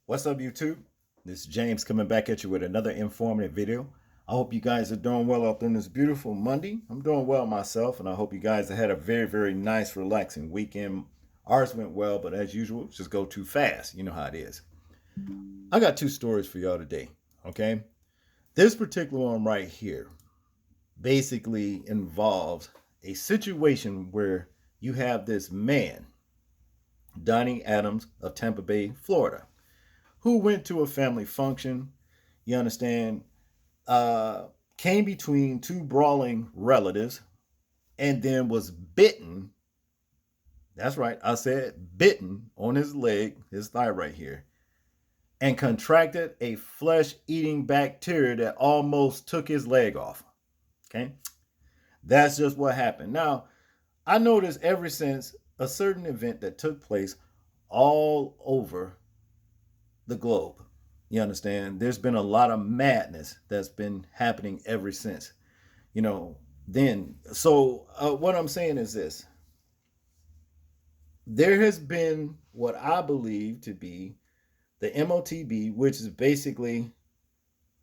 What's up, YouTube? This is James coming back at you with another informative video. I hope you guys are doing well out there on this beautiful Monday. I'm doing well myself, and I hope you guys have had a very, very nice, relaxing weekend. Ours went well, but as usual, just go too fast. You know how it is. I got two stories for y'all today, okay? This particular one right here basically involves a situation where you have this man, Donnie Adams of Tampa Bay, Florida, who went to a family function, you understand, came between two brawling relatives, and then was bitten. That's right, I said bitten on his leg, his thigh right here, and contracted a flesh eating bacteria that almost took his leg off. Okay, that's just what happened. Now, I noticed ever since a certain event that took place all over the globe. You understand? There's been a lot of madness that's been happening ever since. What I'm saying is this. There has been what I believe to be the MOTB, which is basically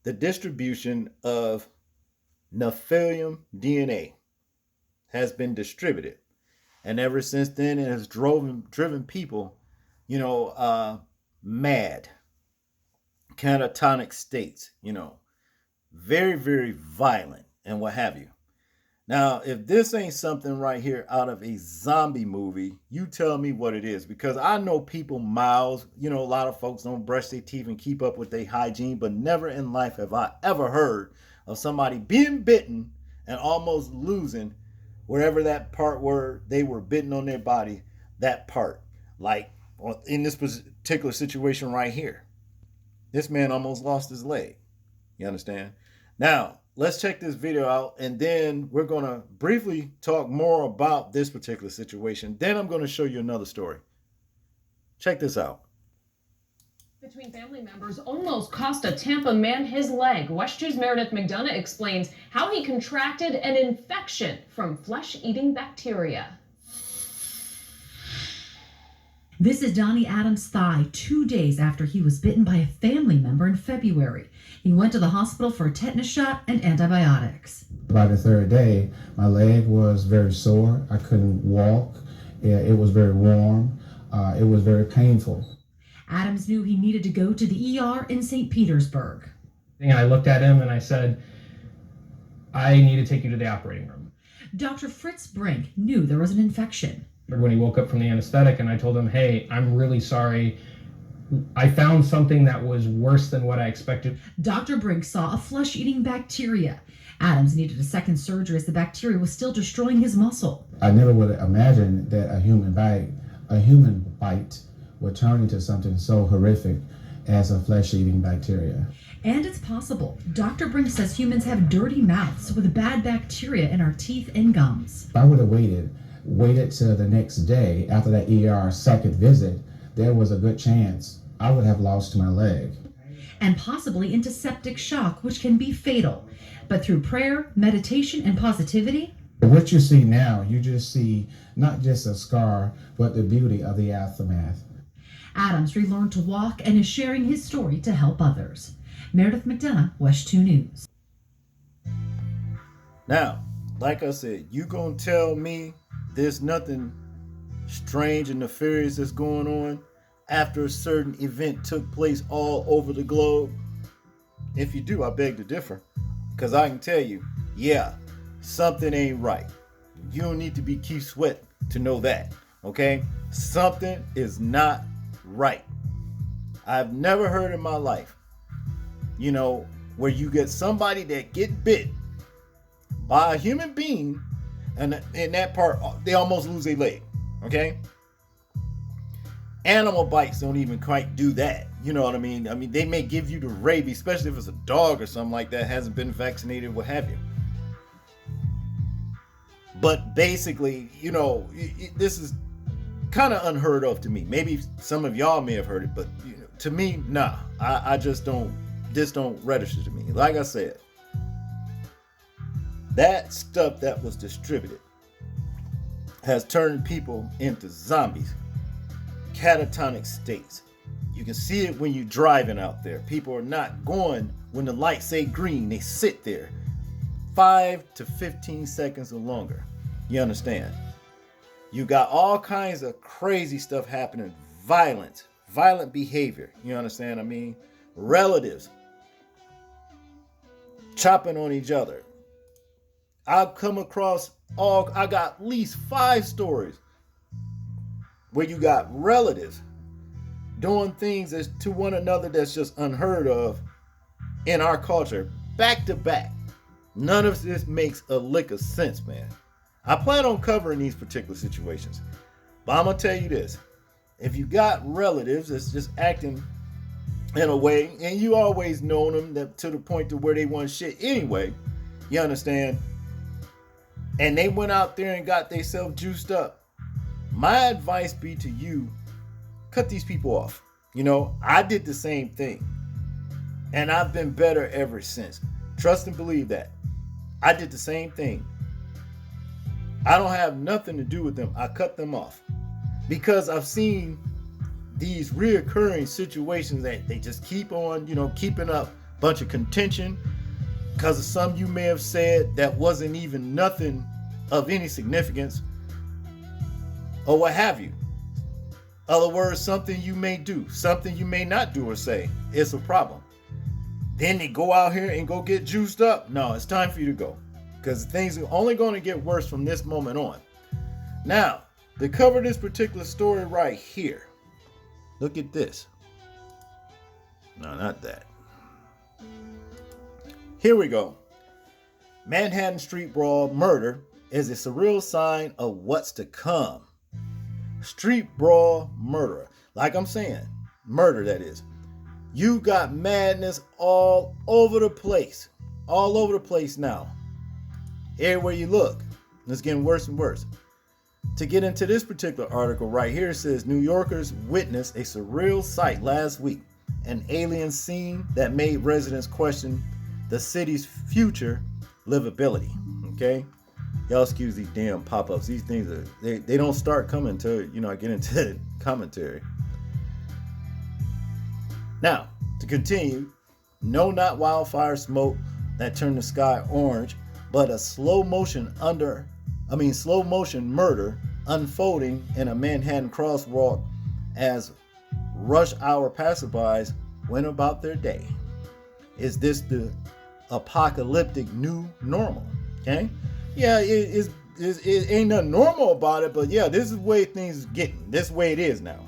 the distribution of Nephilim DNA has been distributed. And ever since then, it has driven people, mad, catatonic states, very, very violent and what have you. Now, if this ain't something right here out of a zombie movie, you tell me what it is. Because I know people mouths, a lot of folks don't brush their teeth and keep up with their hygiene, but never in life have I ever heard of somebody being bitten and almost losing wherever that part where they were bitten on their body, that part. Like in this particular situation right here, this man almost lost his leg. You understand? Now, let's check this video out, and then we're going to briefly talk more about this particular situation. Then I'm going to show you another story. Check this out. Between family members almost cost a Tampa man his leg. West 2's Meredith McDonough explains how he contracted an infection from flesh-eating bacteria. This is Donnie Adams' thigh 2 days after he was bitten by a family member in February. He went to the hospital for a tetanus shot and antibiotics. By the third day, my leg was very sore. I couldn't walk. It was very warm. It was very painful. Adams knew he needed to go to the ER in St. Petersburg. And I looked at him and I said, I need to take you to the operating room. Dr. Fritz Brink knew there was an infection. When he woke up from the anesthetic, and I told him, hey, I'm really sorry. I found something that was worse than what I expected. Dr. Brink saw a flesh-eating bacteria. Adams needed a second surgery as the bacteria was still destroying his muscle. I never would have imagined that a human bite would turn into something so horrific as a flesh-eating bacteria. And it's possible. Dr. Brink says humans have dirty mouths with bad bacteria in our teeth and gums. If I would have waited till the next day after that ER second visit, there was a good chance I would have lost my leg. And possibly into septic shock, which can be fatal. But through prayer, meditation, and positivity, what you see now, you just see not just a scar, but the beauty of the aftermath. Adams relearned to walk and is sharing his story to help others. Meredith McDonough, West 2 News. Now, like I said, you gonna tell me there's nothing strange and nefarious that's going on after a certain event took place all over the globe? If you do, I beg to differ. Because I can tell you, yeah, something ain't right. You don't need to be Keith Sweat to know that, okay? Something is not right. I've never heard in my life, where you get somebody that get bit by a human being, and in that part, they almost lose their leg, okay? Animal bites don't even quite do that. You know what I mean? I mean, they may give you the rabies, especially if it's a dog or something like that, hasn't been vaccinated, what have you. But basically, this is kind of unheard of to me. Maybe some of y'all may have heard it, but to me, nah. I just don't, this don't register to me. Like I said, that stuff that was distributed has turned people into zombies, catatonic states. You can see it when you're driving out there. People are not going when the lights say green. They sit there 5 to 15 seconds or longer. You understand? You got all kinds of crazy stuff happening. Violent behavior. You understand what I mean? Relatives chopping on each other. I've come across I got at least 5 stories where you got relatives doing things to one another that's just unheard of in our culture, back to back. None of this makes a lick of sense, man. I plan on covering these particular situations, but I'm gonna tell you this: if you got relatives that's just acting in a way, and you always known them that to the point to where they want shit anyway, you understand, and they went out there and got themselves juiced up, my advice be to you, cut these people off. You know, I did the same thing, and I've been better ever since. Trust and believe that. I did the same thing. I don't have nothing to do with them. I cut them off because I've seen these reoccurring situations that they just keep on, keeping up a bunch of contention because of some you may have said that wasn't even nothing of any significance or what have you. Other words, something you may do, something you may not do or say. It's a problem. Then they go out here and go get juiced up. No, it's time for you to go, because things are only going to get worse from this moment on. Now, to cover this particular story right here, look at this. No, not that. Here we go. Manhattan Street Brawl murder is a surreal sign of what's to come. Street Brawl murderer. Like I'm saying, murder that is. You got madness all over the place. All over the place now. Everywhere you look. It's getting worse and worse. To get into this particular article right here, it says New Yorkers witnessed a surreal sight last week. An alien scene that made residents question the city's future livability. Okay? Y'all excuse these damn pop-ups. These things they don't start coming till I get into the commentary. Now, to continue, no, not wildfire smoke that turned the sky orange, but a slow motion murder unfolding in a Manhattan crosswalk as rush hour passerbys went about their day. Is this the apocalyptic new normal? Okay? Yeah, it ain't nothing normal about it, but yeah, this is the way things is getting. This is the way it is now.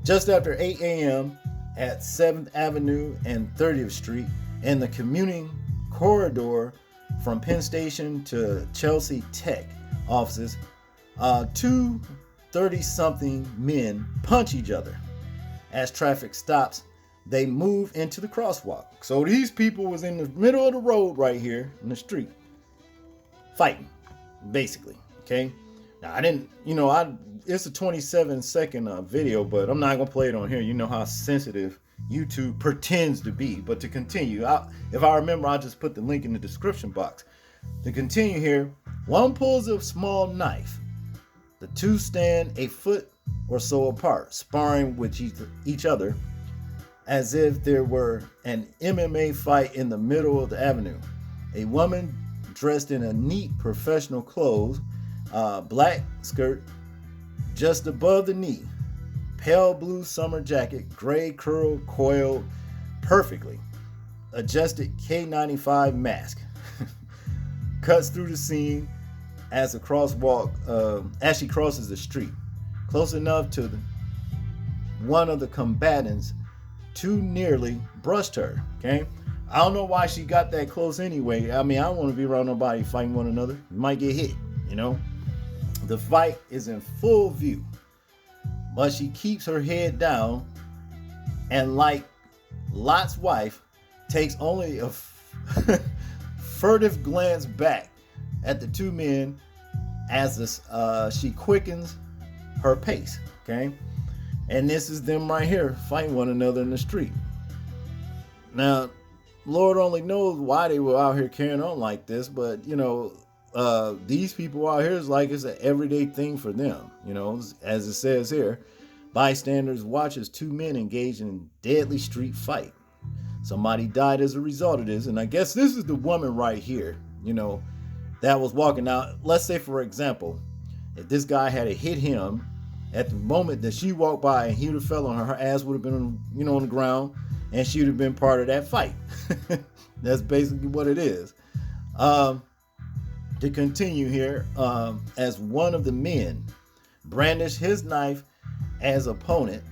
Just after 8 a.m. at 7th Avenue and 30th Street in the commuting corridor from Penn Station to Chelsea Tech offices, two 30-something men punch each other. As traffic stops, they move into the crosswalk. So these people was in the middle of the road right here in the street, fighting, basically. Okay. Now it's a 27-second video, but I'm not gonna play it on here. You know how sensitive YouTube pretends to be. But to continue, if I remember, I'll just put the link in the description box. To continue here, one pulls a small knife. The two stand a foot or so apart, sparring with each other as if there were an MMA fight in the middle of the avenue. A woman dressed in a neat professional clothes, black skirt just above the knee, pale blue summer jacket, gray curl coiled perfectly, adjusted K95 mask, cuts through the scene as she crosses the street, close enough to one of the combatants too nearly brushed her. Okay, I don't know why she got that close anyway. I mean, I don't want to be around nobody fighting one another. You might get hit, The fight is in full view, but she keeps her head down and, like Lot's wife, takes only a furtive glance back at the two men as she quickens her pace. Okay, and this is them right here fighting one another in the street. Now, Lord only knows why they were out here carrying on like this, but these people out here is like it's an everyday thing for them, as it says here. Bystanders watch as two men engage in a deadly street fight. Somebody died as a result of this, and I guess this is the woman right here, that was walking out. Let's say, for example, if this guy had hit him at the moment that she walked by and he would have fell on her, her ass would have been, on the ground, and she would have been part of that fight. That's basically what it is. To continue here, as one of the men brandished his knife as opponent,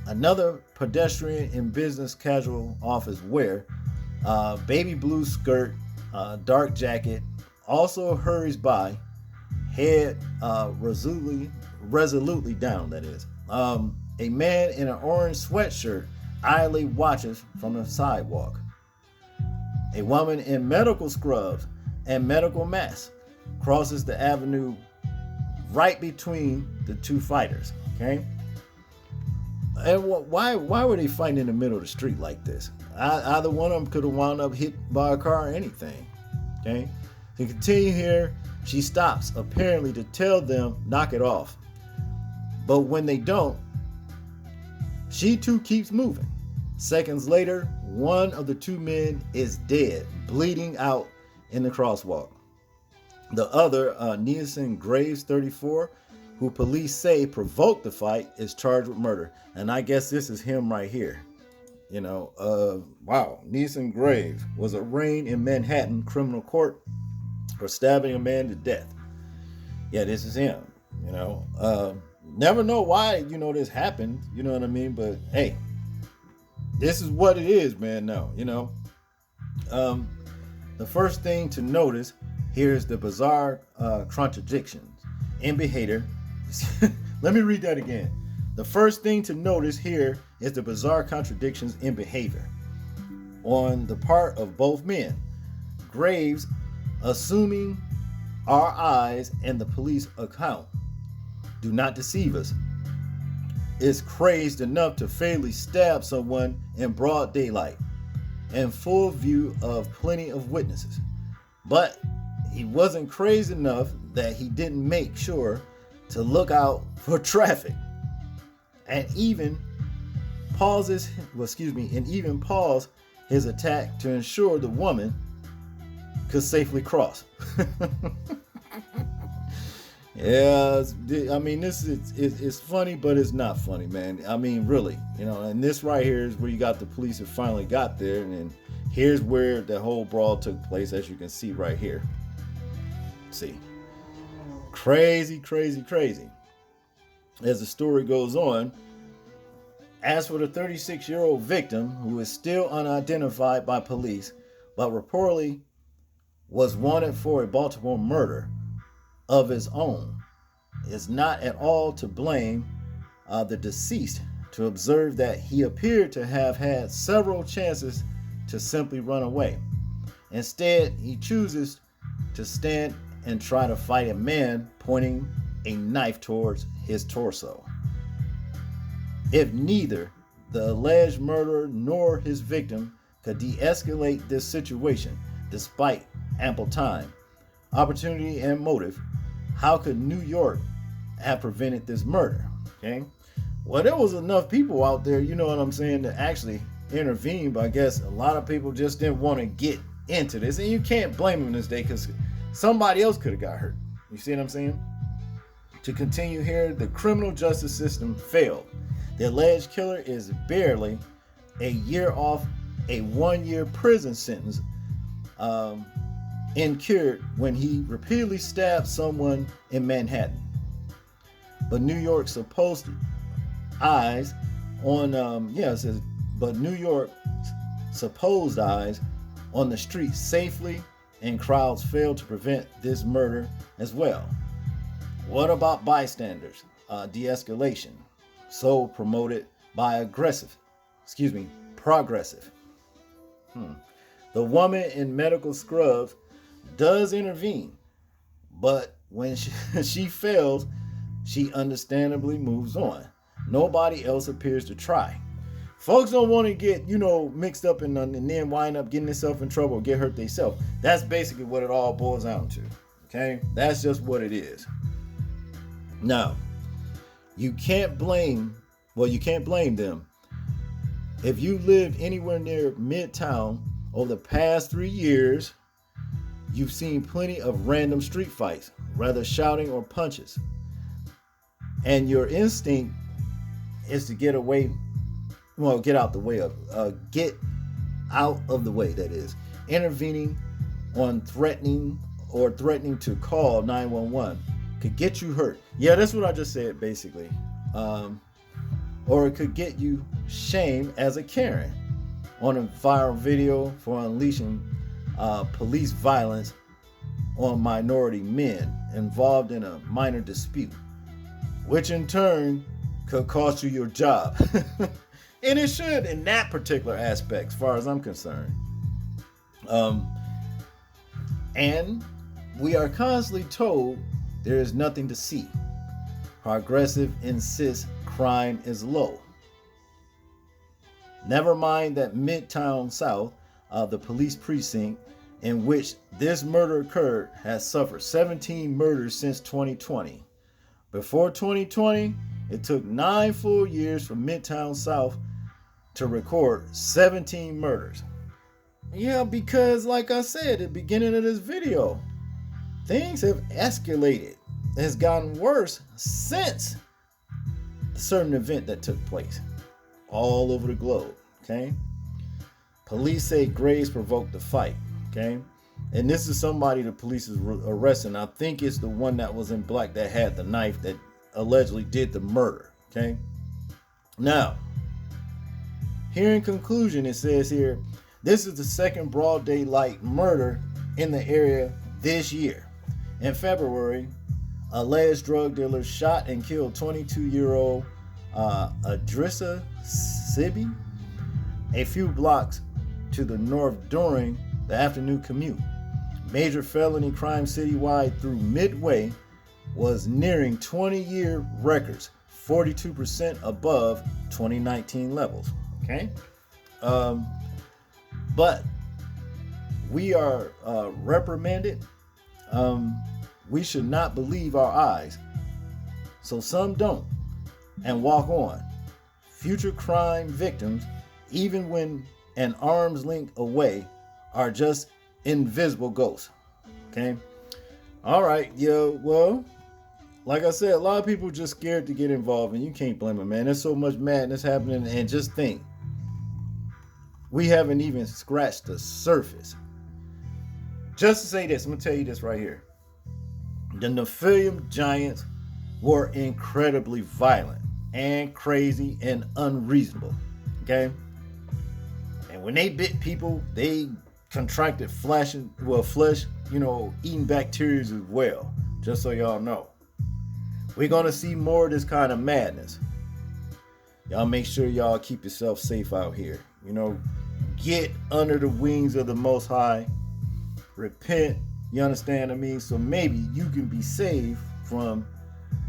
another pedestrian in business casual office wear, baby blue skirt, dark jacket, also hurries by, head resolutely down, that is. A man in an orange sweatshirt idly watches from the sidewalk. A woman in medical scrubs and medical mask crosses the avenue right between the two fighters. Okay. And why were they fighting in the middle of the street like this? Either one of them could have wound up hit by a car or anything. Okay. To continue here, she stops apparently to tell them knock it off. But when they don't, she too keeps moving. Seconds later, one of the two men is dead, bleeding out in the crosswalk. The other, Neeson Graves, 34, who police say provoked the fight, is charged with murder. And I guess this is him right here. Wow. Neeson Graves was arraigned in Manhattan criminal court for stabbing a man to death. Yeah, this is him. Never know why, this happened. You know what I mean? But hey, this is what it is, man. Now, the first thing to notice here is the bizarre contradictions in behavior. Let me read that again. The first thing to notice here is the bizarre contradictions in behavior on the part of both men. Graves, assuming our eyes and the police account do not deceive us, is crazed enough to fatally stab someone in broad daylight in full view of plenty of witnesses. But he wasn't crazed enough that he didn't make sure to look out for traffic and even pause his attack to ensure the woman could safely cross. Yeah, I mean, this is funny, but it's not funny, man. I mean, really, and this right here is where you got the police that finally got there, and then here's where the whole brawl took place, as you can see right here. See, crazy. As the story goes on, as for the 36-year-old victim, who is still unidentified by police, but reportedly was wanted for a Baltimore murder of his own, is not at all to blame the deceased, to observe that he appeared to have had several chances to simply run away. Instead, he chooses to stand and try to fight a man pointing a knife towards his torso. If neither the alleged murderer nor his victim could de-escalate this situation despite ample time, opportunity, and motive, how could New York have prevented this murder? Okay. Well, there was enough people out there, you know what I'm saying, to actually intervene, but I guess a lot of people just didn't want to get into this, and you can't blame them this day because somebody else could have got hurt. You see what I'm saying? To continue here, the criminal justice system failed. The alleged killer is barely a year off a 1-year prison sentence incurred when he repeatedly stabbed someone in Manhattan. But New York's supposed eyes on New York's supposed eyes on the street safely, and crowds failed to prevent this murder as well. What about bystanders? De-escalation, so promoted by progressive. The woman in medical scrubs does intervene, but when she fails, she understandably moves on. Nobody else appears to try. Folks don't want to get, mixed up and then wind up getting themselves in trouble or get hurt themselves. That's basically what it all boils down to. Okay? That's just what it is. Now, you can't blame Well, you can't blame them. If you lived anywhere near Midtown over the past 3 years, you've seen plenty of random street fights, whether shouting or punches. And your instinct is to get away, well, get out the way of, get out of the way, that is. Intervening on threatening to call 911 could get you hurt. Yeah, that's what I just said, basically. Or it could get you shamed as a Karen on a viral video for unleashing police violence on minority men involved in a minor dispute, which in turn could cost you your job. And it should in that particular aspect, as far as I'm concerned. And we are constantly told there is nothing to see. Progressive insists crime is low. Never mind that Midtown South, the police precinct in which this murder occurred, has suffered 17 murders since 2020. Before 2020, it took 9 full years for Midtown South to record 17 murders. Yeah, because like I said at the beginning of this video, things have escalated. It has gotten worse since a certain event that took place all over the globe, okay? Police say Graves provoked the fight, okay? And this is somebody the police is arresting. I think it's the one that was in black that had the knife that allegedly did the murder, okay? Now, here in conclusion, it says here, this is the second broad daylight murder in the area this year. In February, alleged drug dealers shot and killed 22-year-old Adrissa Sibi a few blocks to the north during the afternoon commute. Major felony crime citywide through Midway was nearing 20-year records, 42% above 2019 levels. Okay, but we are reprimanded. We should not believe our eyes. So some don't and walk on. Future crime victims, even when an arm's length away, are just invisible ghosts. Okay? All right, yo, well, like I said, a lot of people are just scared to get involved, and you can't blame them, man. There's so much madness happening, and just think, we haven't even scratched the surface. Just to say this, I'm gonna tell you this right here. The Nephilim giants were incredibly violent and crazy and unreasonable. Okay? And when they bit people, they contracted flesh, eating bacteria as well. Just so y'all know. We're gonna see more of this kind of madness. Y'all make sure y'all keep yourself safe out here. Get under the wings of the Most High. Repent, you understand what I mean? So maybe you can be saved from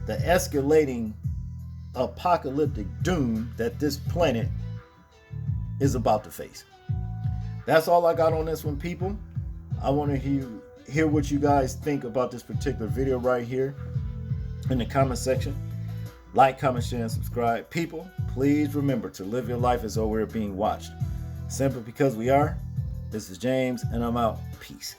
the escalating apocalyptic doom that this planet is about to face. That's all I got on this one, people. I want to hear what you guys think about this particular video right here in the comment section. Like, comment, share, and subscribe. People, please remember to live your life as though we're being watched. Simply because we are. This is James, and I'm out. Peace.